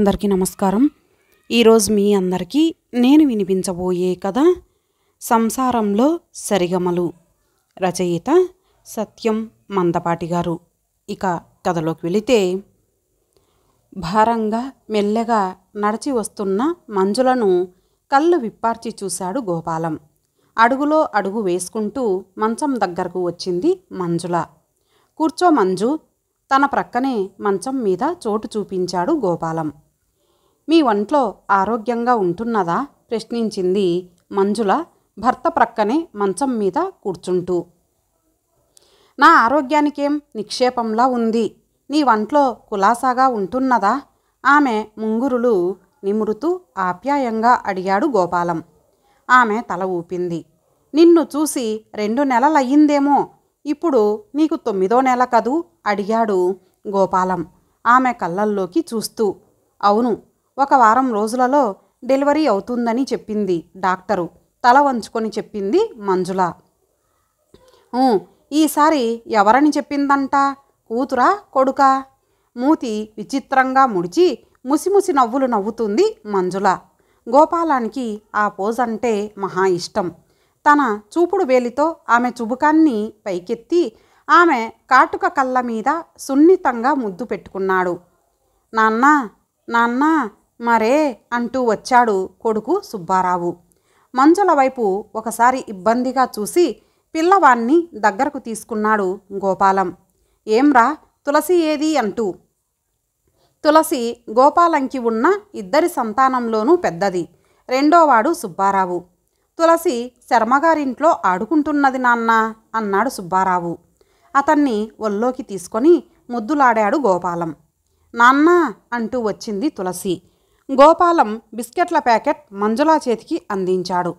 అందరికీ నమస్కారం. ఈరోజు మీ అందరికీ నేను వినిపించబోయే కథ సంసారంలో సరిగమలు. రచయిత సత్యం మందపాటి గారు. ఇక కథలోకి వెళితే, భారంగా మెల్లగా నడిచి వస్తున్న మంజులను కళ్ళు విప్పార్చి చూశాడు గోపాలం. అడుగులో అడుగు వేసుకుంటూ మంచం దగ్గరకు వచ్చింది మంజుల. కూర్చో మంజు. తన ప్రక్కనే మంచం మీద చోటు చూపించాడు గోపాలం. మీ ఒంట్లో ఆరోగ్యంగా ఉంటున్నదా? ప్రశ్నించింది మంజుల భర్త ప్రక్కనే మంచం మీద కూర్చుంటూ. నా ఆరోగ్యానికేం నిక్షేపంలా ఉంది. నీ ఒంట్లో కులాసాగా ఉంటున్నదా? ఆమె ముంగురులు నిమురుతూ ఆప్యాయంగా అడిగాడు గోపాలం. ఆమె తల ఊపింది. నిన్ను చూసి 2 నెలలయ్యిందేమో. ఇప్పుడు నీకు 9వ నెల కదూ? అడిగాడు గోపాలం ఆమె కళ్ళల్లోకి చూస్తూ. అవును, 1 వారం రోజులలో డెలివరీ అవుతుందని చెప్పింది డాక్టరు. తల వంచుకొని చెప్పింది మంజుల. ఈసారి ఎవరని చెప్పిందంట? కూతురా కొడుకా? మూతి విచిత్రంగా ముడిచి ముసిముసి నవ్వులు నవ్వుతుంది మంజుల. గోపాలానికి ఆ పోజ్ అంటే మహా ఇష్టం. తన చూపుడు వేలితో ఆమె చుబుకాన్ని పైకెత్తి ఆమె కాటుక కళ్ళ మీద సున్నితంగా ముద్దు పెట్టుకున్నాడు. నాన్నా నాన్నా మరే అంటూ వచ్చాడు కొడుకు సుబ్బారావు. మంజుల వైపు ఒకసారి ఇబ్బందిగా చూసి పిల్లవాణ్ణి దగ్గరకు తీసుకున్నాడు గోపాలం. ఏంరా తులసి ఏది అంటూ. తులసి గోపాలంకి ఉన్న 2 సంతానంలోనూ పెద్దది. రెండోవాడు సుబ్బారావు. తులసి శర్మగారింట్లో ఆడుకుంటున్నది నాన్న అన్నాడు సుబ్బారావు. అతన్ని ఒల్లోకి తీసుకొని ముద్దులాడాడు గోపాలం. నాన్న అంటూ వచ్చింది తులసి. గోపాలం బిస్కెట్ల ప్యాకెట్ మంజుల చేతికి అందించాడు.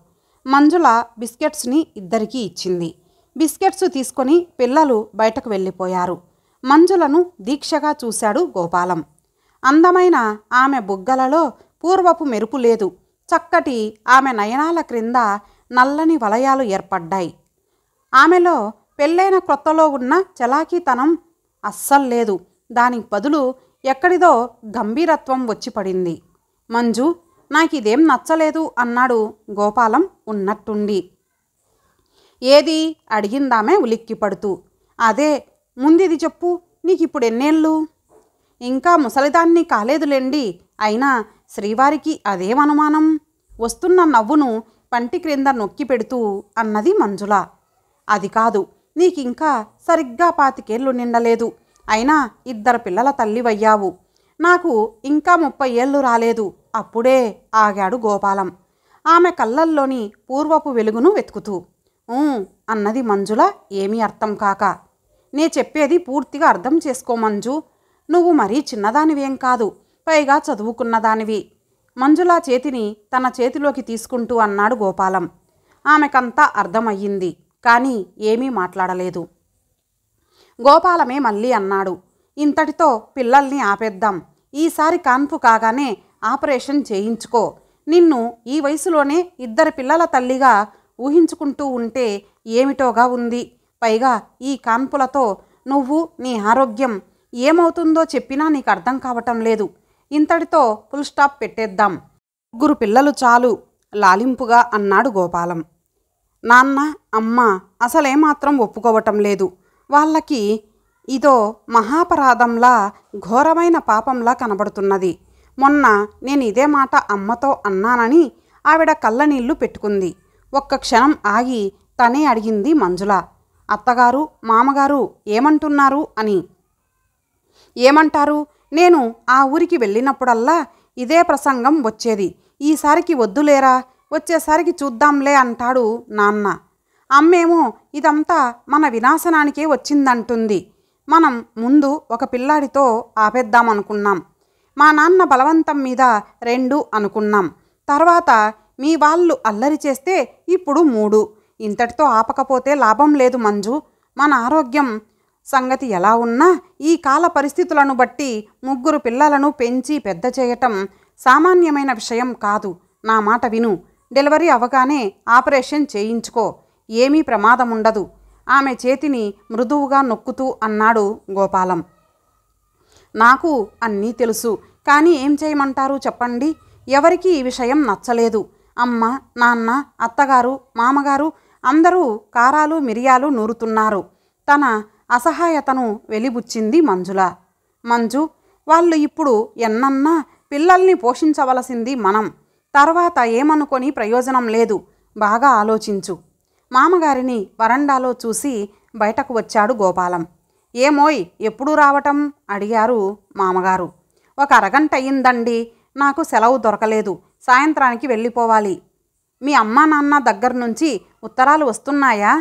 మంజుల బిస్కెట్స్ని ఇద్దరికీ ఇచ్చింది. బిస్కెట్స్ తీసుకొని పిల్లలు బయటకు వెళ్ళిపోయారు. మంజులను దీక్షగా చూశాడు గోపాలం. అందమైన ఆమె బుగ్గలలో పూర్వపు మెరుపు లేదు. చక్కటి ఆమె నయనాల క్రింద నల్లని వలయాలు ఏర్పడ్డాయి. ఆమెలో పెళ్ళైన కొత్తలో ఉన్న చలాకీతనం అస్సల్లేదు. దానికి బదులు ఎక్కడిదో గంభీరత్వం వచ్చి పడింది. మంజు, నాకిదేం నచ్చలేదు అన్నాడు గోపాలం ఉన్నట్టుండి. ఏది అడిగిందామె ఉలిక్కి పడుతూ. అదే, ముందిది చెప్పు. నీకిప్పుడు ఎన్నేళ్ళు? ఇంకా ముసలిదాన్ని కాలేదులేండి. అయినా శ్రీవారికి అదేం అనుమానం? వస్తున్న నవ్వును పంటి క్రింద నొక్కి పెడుతూ అన్నది మంజుల. అది కాదు, నీకింకా సరిగ్గా 25 ఏళ్ళు నిండలేదు. అయినా 2 పిల్లల తల్లివయ్యావు. నాకు ఇంకా 30 ఏళ్ళు రాలేదు. అప్పుడే ఆగాడు గోపాలం ఆమె కళ్ళల్లోని పూర్వపు వెలుగును వెతుకుతూ. అన్నది మంజుల ఏమీ అర్థం కాక. నే చెప్పేది పూర్తిగా అర్థం చేసుకో మంజు. నువ్వు మరీ చిన్నదానివేం కాదు, పైగా చదువుకున్నదానివి. మంజుల చేతిని తన చేతిలోకి తీసుకుంటూ అన్నాడు గోపాలం. ఆమెకంతా అర్థమయ్యింది, కానీ ఏమీ మాట్లాడలేదు. గోపాలమే మళ్ళీ అన్నాడు. ఇంతటితో పిల్లల్ని ఆపేద్దాం. ఈసారి కాన్పు కాగానే ఆపరేషన్ చేయించుకో. నిన్ను ఈ వయసులోనే 2 పిల్లల తల్లిగా ఊహించుకుంటూ ఉంటే ఏమిటోగా ఉంది. పైగా ఈ కాన్పులతో నువ్వు నీ ఆరోగ్యం ఏమవుతుందో చెప్పినా నీకు అర్థం కావటం లేదు. ఇంతటితో ఫుల్ స్టాప్ పెట్టేద్దాం. 3 పిల్లలు చాలు లాలింపుగా అన్నాడు గోపాలం. నాన్న అమ్మ అసలేమాత్రం ఒప్పుకోవటం లేదు. వాళ్ళకి ఇదో మహాపరాధంలా, ఘోరమైన పాపంలా కనబడుతున్నది. మొన్న నేను ఇదే మాట అమ్మతో అన్నానని ఆవిడ కళ్ళనీళ్లు పెట్టుకుంది. ఒక్క క్షణం ఆగి తనే అడిగింది మంజుల. అత్తగారు మామగారు ఏమంటున్నారు అని. ఏమంటారు? నేను ఆ ఊరికి వెళ్ళినప్పుడల్లా ఇదే ప్రసంగం వచ్చేది. ఈసారికి వద్దులేరా, వచ్చేసరికి చూద్దాంలే అంటాడు నాన్న. అమ్మేమో ఇదంతా మన వినాశనానికే వచ్చిందంటుంది. మనం ముందు 1 పిల్లాడితో ఆపేద్దామనుకున్నాం. మా నాన్న బలవంతం మీద 2 అనుకున్నాం. తర్వాత మీ వాళ్ళు అల్లరి చేస్తే ఇప్పుడు 3. ఇంతటితో ఆపకపోతే లాభం లేదు మంజు. మన ఆరోగ్యం సంగతి ఎలా ఉన్నా ఈ కాల పరిస్థితులను బట్టి 3 పిల్లలను పెంచి పెద్ద చేయటం సామాన్యమైన విషయం కాదు. నా మాట విను. డెలివరీ అవగానే ఆపరేషన్ చేయించుకో. ఏమీ ప్రమాదముండదు. ఆమె చేతిని మృదువుగా నొక్కుతూ అన్నాడు గోపాలం. నాకు అన్నీ తెలుసు. కానీ ఏం చేయమంటారు చెప్పండి? ఎవరికి ఈ విషయం నచ్చలేదు. అమ్మ, నాన్న, అత్తగారు, మామగారు అందరూ కారాలు మిరియాలు నూరుతున్నారు. తన అసహాయతను వెలిబుచ్చింది మంజుల. మంజు, వాళ్ళు ఇప్పుడు ఎన్నన్నా పిల్లల్ని పోషించవలసింది మనం. తర్వాత ఏమనుకొని ప్రయోజనం లేదు. బాగా ఆలోచించు. మామగారిని వరండాలో చూసి బయటకు వచ్చాడు గోపాలం. ఏమోయ్, ఎప్పుడు రావటం? అడిగారు మామగారు. ఒక అరగంట అయ్యిందండి. నాకు సెలవు దొరకలేదు. సాయంత్రానికి వెళ్ళిపోవాలి. మీ అమ్మా నాన్న దగ్గర నుంచి ఉత్తరాలు వస్తున్నాయా?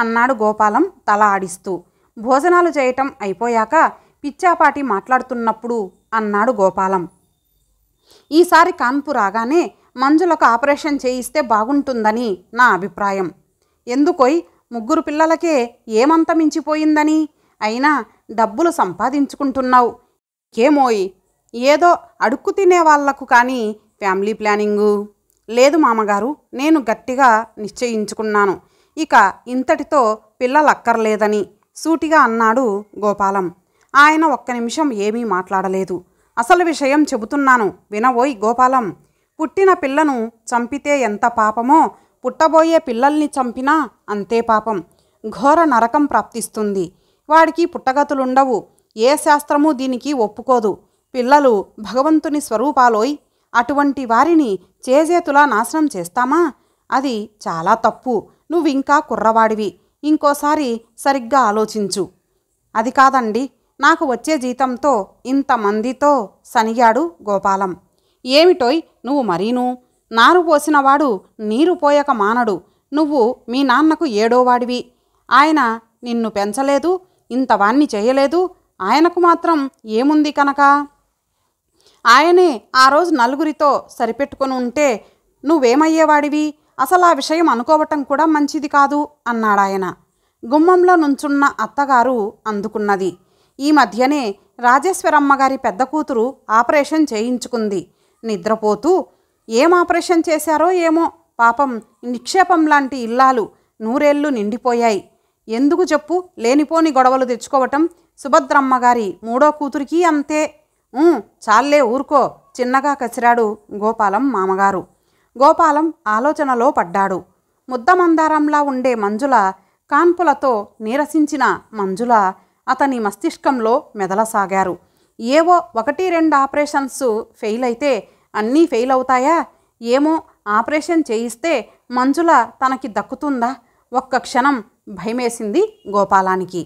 అన్నాడు గోపాలం తల ఆడిస్తూ. భోజనాలు చేయటం అయిపోయాక పిచ్చాపాటి మాట్లాడుతున్నప్పుడు అన్నాడు గోపాలం. ఈసారి కాన్పు రాగానే మంజులకు ఆపరేషన్ చేయిస్తే బాగుంటుందని నా అభిప్రాయం. ఎందుకోయ్, 3 పిల్లలకే ఏమంత మించిపోయిందని? అయినా డబ్బులు సంపాదించుకుంటున్నావు. ఏమోయ్, ఏదో అడుక్కు తినే వాళ్లకు కానీ ఫ్యామిలీ ప్లానింగు లేదు మామగారు. నేను గట్టిగా నిశ్చయించుకున్నాను. ఇక ఇంతటితో పిల్లలక్కర్లేదని సూటిగా అన్నాడు గోపాలం. ఆయన ఒక్క నిమిషం ఏమీ మాట్లాడలేదు. అసలు విషయం చెబుతున్నాను వినవోయ్ గోపాలం. పుట్టిన పిల్లను చంపితే ఎంత పాపమో, పుట్టబోయే పిల్లల్ని చంపినా అంతే పాపం. ఘోర నరకం ప్రాప్తిస్తుంది. వాడికి పుట్టగతులుండవు. ఏ శాస్త్రమూ దీనికి ఒప్పుకోదు. పిల్లలు భగవంతుని స్వరూపాలోయ్. అటువంటి వారిని చేజేతులా నాశనం చేస్తామా? అది చాలా తప్పు. నువ్వింకా కుర్రవాడివి. ఇంకోసారి సరిగ్గా ఆలోచించు. అది కాదండి, నాకు వచ్చే జీతంతో ఇంతమందితో సనిగాడు గోపాలం. ఏమిటోయ్ నువ్వు మరీను? నారు పోసినవాడు నీరు పోయక మానడు. నువ్వు మీ నాన్నకు ఏడోవాడివి. ఆయన నిన్ను పెంచలేదు, ఇంతవాన్ని చేయలేదు. ఆయనకు మాత్రం ఏముంది కనుక? ఆయనే ఆ రోజు నలుగురితో సరిపెట్టుకొని ఉంటే నువ్వేమయ్యేవాడివి? అసలు ఆ విషయం అనుకోవటం కూడా మంచిది కాదు అన్నాడాయన. గుమ్మంలో నుంచున్న అత్తగారు అందుకున్నది. ఈ మధ్యనే రాజేశ్వరమ్మగారి పెద్ద కూతురు ఆపరేషన్ చేయించుకుంది. నిద్రపోతూ ఏం ఆపరేషన్ చేశారో ఏమో. పాపం నిక్షేపం లాంటి ఇల్లాలు 100 ఏళ్ళు నిండిపోయాయి. ఎందుకు చెప్పు లేనిపోని గొడవలు తెచ్చుకోవటం? సుభద్రమ్మగారి 3వ కూతురికి అంతే. చాలే ఊరుకో చిన్నగా కసిరాడు గోపాలం మామగారు. గోపాలం ఆలోచనలో పడ్డాడు. ముద్దమందారంలా ఉండే మంజుల కాన్పులతో నీరసించిన మంజుల అతని మస్తిష్కంలో మెదలసాగారు. ఏవో 1-2 ఆపరేషన్స్ ఫెయిల్ అయితే అన్నీ ఫెయిల్ అవుతాయా? ఏమో, ఆపరేషన్ చేయిస్తే మంజుల తనకి దక్కుతుందా? ఒక్క క్షణం భయమేసింది గోపాలానికి.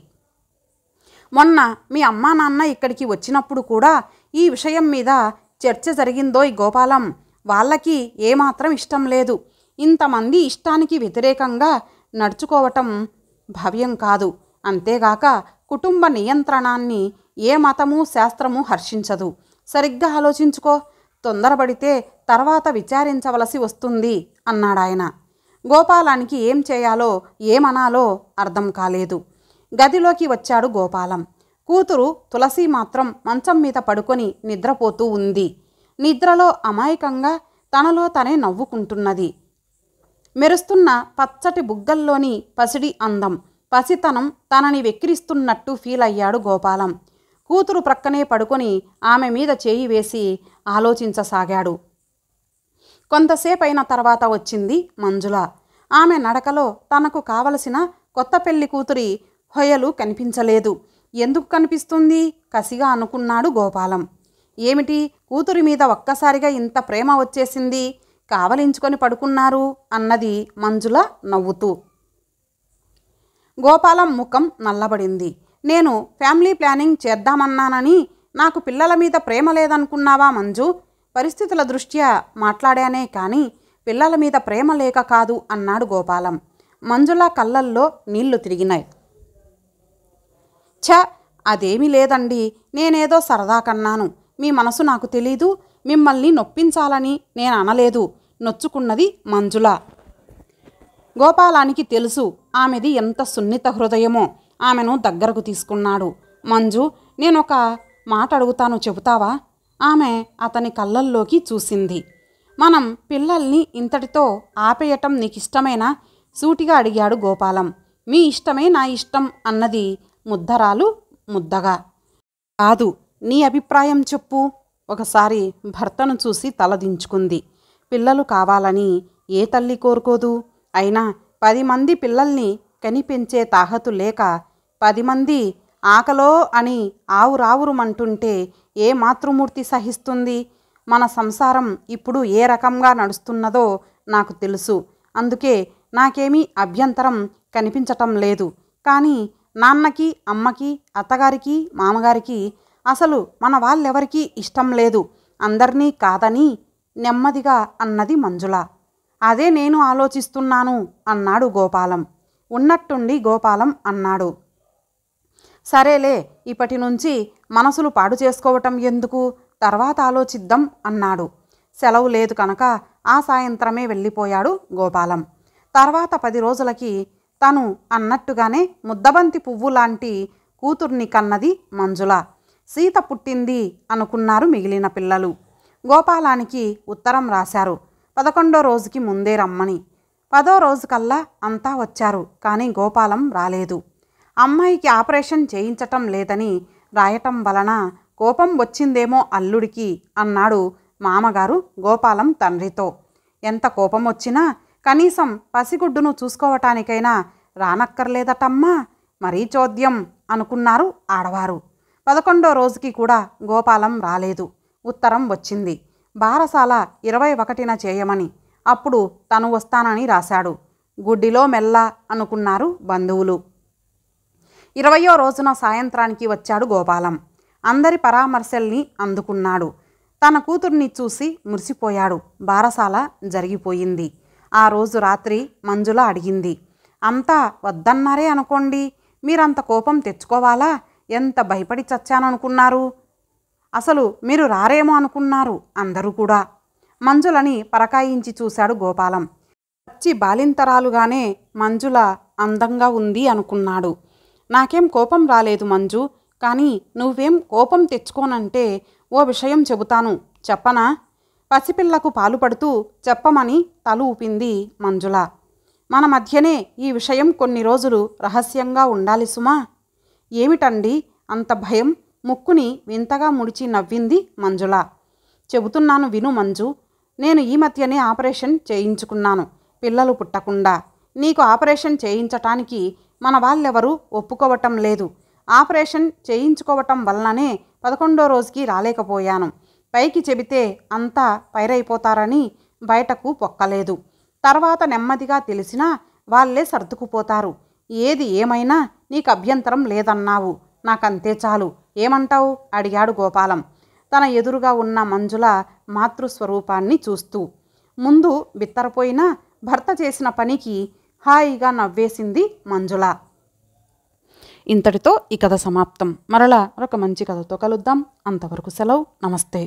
మొన్న మీ అమ్మా నాన్న ఇక్కడికి వచ్చినప్పుడు కూడా ఈ విషయం మీద చర్చ జరిగిందోయ్ గోపాలం. వాళ్ళకి ఏమాత్రం ఇష్టం లేదు. ఇంతమంది ఇష్టానికి వ్యతిరేకంగా నడుచుకోవటం భవ్యం కాదు. అంతేగాక కుటుంబ నియంత్రణాన్ని ఏ మతము శాస్త్రము హర్షించదు. సరిగ్గా ఆలోచించుకో. తొందరపడితే తర్వాత విచారించవలసి వస్తుంది అన్నాడాయన. గోపాలానికి ఏం చేయాలో ఏమనాలో అర్థం కాలేదు. గదిలోకి వచ్చాడు గోపాలం. కూతురు తులసి మాత్రం మంచం మీద పడుకొని నిద్రపోతూ ఉంది. నిద్రలో అమాయకంగా తనలో తనే నవ్వుకుంటున్నది. మెరుస్తున్న పచ్చటి బుగ్గల్లోని పసిడి అందం, పసితనం తనని వెక్కిరిస్తున్నట్టు ఫీల్ అయ్యాడు గోపాలం. కూతురు ప్రక్కనే పడుకొని ఆమె మీద చేయి వేసి ఆలోచించసాగాడు. కొంతసేపైన తర్వాత వచ్చింది మంజుల. ఆమె నడకలో తనకు కావలసిన కొత్త పెళ్లి కూతురి హొయలు కనిపించలేదు. ఎందుకు కనిపిస్తుంది? కసిగా అనుకున్నాడు గోపాలం. ఏమిటి, కూతురి మీద ఒక్కసారిగా ఇంత ప్రేమ వచ్చేసింది? కావలించుకొని పడుకున్నారు అన్నది మంజుల నవ్వుతూ. గోపాలం ముఖం నల్లబడింది. నేను ఫ్యామిలీ ప్లానింగ్ చేద్దామన్నానని నాకు పిల్లల మీద ప్రేమ లేదనుకున్నావా మంజు? పరిస్థితుల దృష్ట్యా మాట్లాడానే కానీ పిల్లల మీద ప్రేమ లేక కాదు అన్నాడు గోపాలం. మంజుల కళ్ళల్లో నీళ్లు తిరిగినాయి. ఛ, అదేమీ లేదండి. నేనేదో సరదా కన్నాను. మీ మనసు నాకు తెలీదు. మిమ్మల్ని నొప్పించాలని నేను అనలేదు. నొచ్చుకున్నది మంజుల. గోపాలానికి తెలుసు ఆమెది ఎంత సున్నిత హృదయమో. ఆమెను దగ్గరకు తీసుకున్నాడు. మంజు, నేనొక మాట అడుగుతాను, చెబుతావా? ఆమె అతని కళ్ళల్లోకి చూసింది. మనం పిల్లల్ని ఇంతటితో ఆపేయటం నీకిష్టమేనా? సూటిగా అడిగాడు గోపాలం. మీ ఇష్టమే నా ఇష్టం అన్నది ముద్దరాలు ముద్దగా. కాదు, నీ అభిప్రాయం చెప్పు. ఒకసారి భర్తను చూసి తలదించుకుంది. పిల్లలు కావాలని ఏ తల్లి కోరుకోదు? అయినా 10 మంది పిల్లల్ని కనిపెంచే తాహతు లేక 10 మంది ఆకలో అని ఆవురావురుమంటుంటే ఏ మాతృమూర్తి సహిస్తుంది? మన సంసారం ఇప్పుడు ఏ రకంగా నడుస్తున్నదో నాకు తెలుసు. అందుకే నాకేమీ అభ్యంతరం కనిపించటం లేదు. కానీ నాన్నకి, అమ్మకి, అత్తగారికి, మామగారికి అసలు మన వాళ్ళెవరికీ ఇష్టం లేదు. అందర్నీ కాదని నెమ్మదిగా అన్నది మంజుల. అదే నేను ఆలోచిస్తున్నాను అన్నాడు గోపాలం. ఉన్నట్టుండి గోపాలం అన్నాడు, సరేలే, ఇప్పటి నుంచి మనసులు పాడు చేసుకోవటం ఎందుకు, తర్వాత ఆలోచిద్దాం అన్నాడు. సెలవు లేదు కనుక ఆ సాయంత్రమే వెళ్ళిపోయాడు గోపాలం. తర్వాత 10 రోజులకి తను అన్నట్టుగానే ముద్దబంతి పువ్వు లాంటి కూతుర్ని కన్నది మంజుల. సీత పుట్టింది అనుకున్నారు మిగిలిన పిల్లలు. గోపాలానికి ఉత్తరం రాశారు 11వ రోజుకి ముందే రమ్మని. 10వ రోజుకల్లా అంతా వచ్చారు. కానీ గోపాలం రాలేదు. అమ్మాయికి ఆపరేషన్ చేయించటం లేదని రాయటం వలన కోపం వచ్చిందేమో అల్లుడికి అన్నాడు మామగారు గోపాలం తండ్రితో. ఎంత కోపం వచ్చినా కనీసం పసిగుడ్డును చూసుకోవటానికైనా రానక్కర్లేదటమ్మా, మరీ చోద్యం అనుకున్నారు ఆడవారు. 11వ రోజుకి కూడా గోపాలం రాలేదు. ఉత్తరం వచ్చింది, బారసాల 21న చేయమని. అప్పుడు తను వస్తానని రాశాడు. గుడ్డిలో మెల్ల అనుకున్నారు బంధువులు. 20వ రోజున సాయంత్రానికి వచ్చాడు గోపాలం. అందరి పరామర్శల్ని అందుకున్నాడు. తన కూతుర్ని చూసి మురిసిపోయాడు. బారసాల జరిగిపోయింది. ఆ రోజు రాత్రి మంజుల అడిగింది, అంతా వద్దన్నారే అనుకోండి, మీరంత కోపం తెచ్చుకోవాలా? ఎంత భయపడి చచ్చాననుకున్నారు? అసలు మీరు రారేమో అనుకున్నారు అందరూ కూడా. మంజులని పరకాయించి చూశాడు గోపాలం. పచ్చి బాలింతరాలుగానే మంజుల అందంగా ఉంది అనుకున్నాడు. నాకేం కోపం రాలేదు మంజు, కానీ నువ్వేం కోపం తెచ్చుకోనంటే ఓ విషయం చెబుతాను, చెప్పనా? పసిపిల్లకు పాలు పడుతూ చెప్పమని తల ఊపింది మంజుల. మన మధ్యనే ఈ విషయం కొన్ని రోజులు రహస్యంగా ఉండాలి సుమా. ఏమిటండి అంత భయం? ముక్కుని వింతగా ముడిచి నవ్వింది మంజుల. చెబుతున్నాను విను మంజు. నేను ఈ మధ్యనే ఆపరేషన్ చేయించుకున్నాను, పిల్లలు పుట్టకుండా. నీకు ఆపరేషన్ చేయించటానికి మన వాళ్ళెవరూ ఒప్పుకోవటం లేదు. ఆపరేషన్ చేయించుకోవటం వలననే 11వ రోజుకి రాలేకపోయాను. పైకి చెబితే అంతా పైరైపోతారని బయటకు పొక్కలేదు. తర్వాత నెమ్మదిగా తెలిసినా వాళ్ళే సర్దుకుపోతారు. ఏది ఏమైనా నీకు అభ్యంతరం లేదన్నావు, నాకంతే చాలు. ఏమంటావు అడిగాడు గోపాలం తన ఎదురుగా ఉన్న మంజుల మాతృస్వరూపాన్ని చూస్తూ. ముందు బిత్తరపోయినా భర్త చేసిన పనికి హాయిగా నవ్వేసింది మంజుల. ఇంతటితో ఈ కథ సమాప్తం. మరలా ఒక మంచి కథతో కలుద్దాం. అంతవరకు సెలవు. నమస్తే.